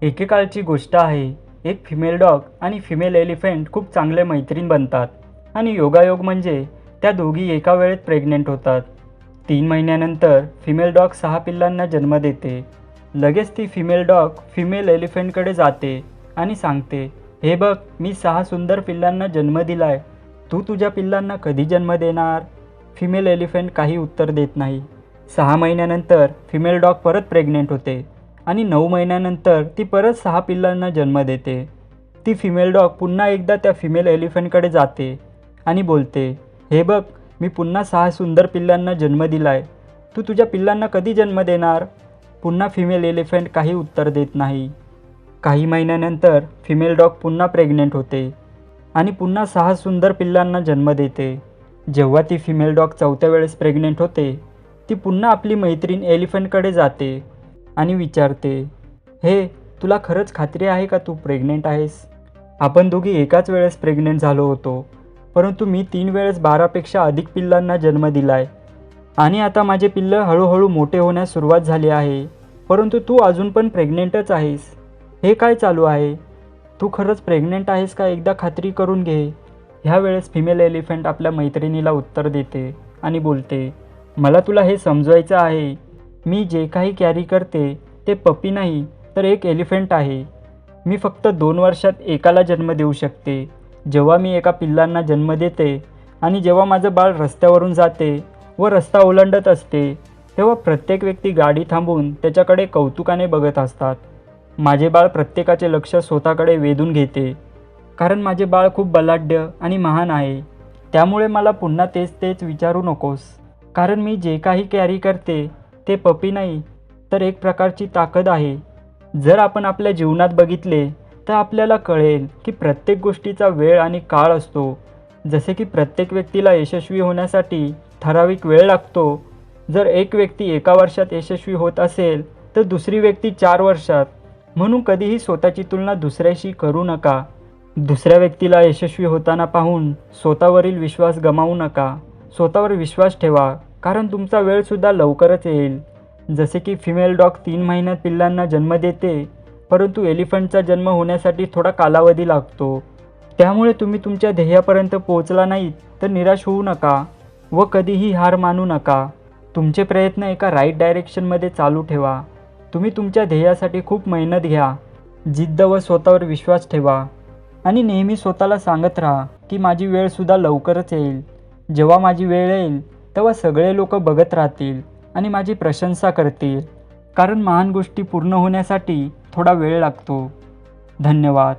एकेकाळची गोष्ट आहे. एक फिमेल डॉग आणि फिमेल एलिफंट खूप चांगले मैत्रीण बनतात आणि योगायोग म्हणजे त्या दोघी एका वेळेत प्रेग्नेंट होतात. 3 महिन्यानंतर फिमेल डॉग 6 पिल्लांना जन्म देते. लगेच ती फिमेल डॉग फिमेल एलिफंटकडे जाते आणि सांगते, हे बघ, मी 6 सुंदर पिल्लांना जन्म दिलाय. तू तुझ्या पिल्लांना कधी जन्म देणार? फिमेल एलिफंट काही उत्तर देत नाही. 6 महिन्यानंतर फिमेल डॉग परत प्रेग्नेंट होते आणि 9 महिन्यानंतर ती परत 6 पिल्लांना जन्म देते. ती फिमेल डॉग पुन्हा एकदा त्या फिमेल एलिफंटकडे जाते आणि बोलते, हे बघ, मी पुन्हा 6 सुंदर पिल्लांना जन्म दिलाय. तू तुझ्या पिल्लांना कधी जन्म देणार? पुन्हा फिमेल एलिफंट काही उत्तर देत नाही. काही महिन्यानंतर फिमेल डॉग पुन्हा प्रेग्नेंट होते आणि पुन्हा 6 सुंदर पिल्लांना जन्म देते. जेव्हा ती फिमेल डॉग 4थ्या वेळेस प्रेग्नेंट होते, ती पुन्हा आपली मैत्रीण एलिफंटकडे जाते आणि विचारते, हे, तुला खरंच खात्री आहे का तू प्रेग्नेंट आहेस? आपण दोघी एकाच वेळेस प्रेग्नेंट झालो होतो, परंतु मी 3 वेळेस 12पेक्षा अधिक पिल्लांना जन्म दिलाय आणि आता माझे पिल्लं हळूहळू मोठे होण्यास सुरुवात झाली आहे, परंतु तू अजून पण प्रेग्नेंटच आहेस. हे काय चालू आहे? तू खरंच प्रेग्नेंट आहेस का? एकदा खात्री करून घे. ह्या वेळेस फिमेल एलिफंट आपल्या मैत्रिणीला उत्तर देते आणि बोलते, मला तुला हे समजवायचं आहे. मी जे काही कॅरी करते ते पपी नाही तर एक एलिफंट आहे. मी फक्त 2 वर्षात एकाला जन्म देऊ शकते. जेव्हा मी एका पिल्लांना जन्म देते आणि जेव्हा माझं बाळ रस्त्यावरून जाते व रस्ता ओलांडत असते, तेव्हा प्रत्येक व्यक्ती गाडी थांबून त्याच्याकडे कौतुकाने बघत असतात. माझे बाळ प्रत्येकाचे लक्ष स्वतःकडे वेधून घेते, कारण माझे बाळ खूप बलाढ्य आणि महान आहे. त्यामुळे मला पुन्हा तेच तेच विचारू नकोस, कारण मी जे काही कॅरी करते ते पपी नाही तर एक प्रकारची ताकद आहे. जर आपण आपल्या जीवनात बघितले तर आपल्याला कळेल की प्रत्येक गोष्टीचा वेळ आणि काळ असतो. जसे की प्रत्येक व्यक्तीला यशस्वी होण्यासाठी ठराविक वेळ लागतो. जर एक व्यक्ती 1 वर्षात यशस्वी होत असेल तर दुसरी व्यक्ती 4 वर्षात. म्हणून कधीही स्वतःची तुलना दुसऱ्याशी करू नका. दुसऱ्या व्यक्तीला यशस्वी होताना पाहून स्वतःवरील विश्वास गमावू नका. स्वतःवर विश्वास ठेवा, कारण तुमचा वेळसुद्धा लवकरच येईल. जसे की फिमेल डॉग 3 महिन्यात पिल्लांना जन्म देते, परंतु एलिफंटचा जन्म होण्यासाठी थोडा कालावधी लागतो. त्यामुळे तुम्ही तुमच्या ध्येयापर्यंत पोहोचला नाहीत तर निराश होऊ नका व कधीही हार मानू नका. तुमचे प्रयत्न एका राईट डायरेक्शनमध्ये चालू ठेवा. तुम्ही तुमच्या ध्येयासाठी खूप मेहनत घ्या, जिद्द व स्वतःवर विश्वास ठेवा आणि नेहमी स्वतःला सांगत राहा की माझी वेळसुद्धा लवकरच येईल. जेव्हा माझी वेळ येईल तेव्हा सगळे लोक बघत राहतील आणि माझी प्रशंसा करतील, कारण महान गोष्टी पूर्ण होण्यासाठी थोडा वेळ लागतो. धन्यवाद.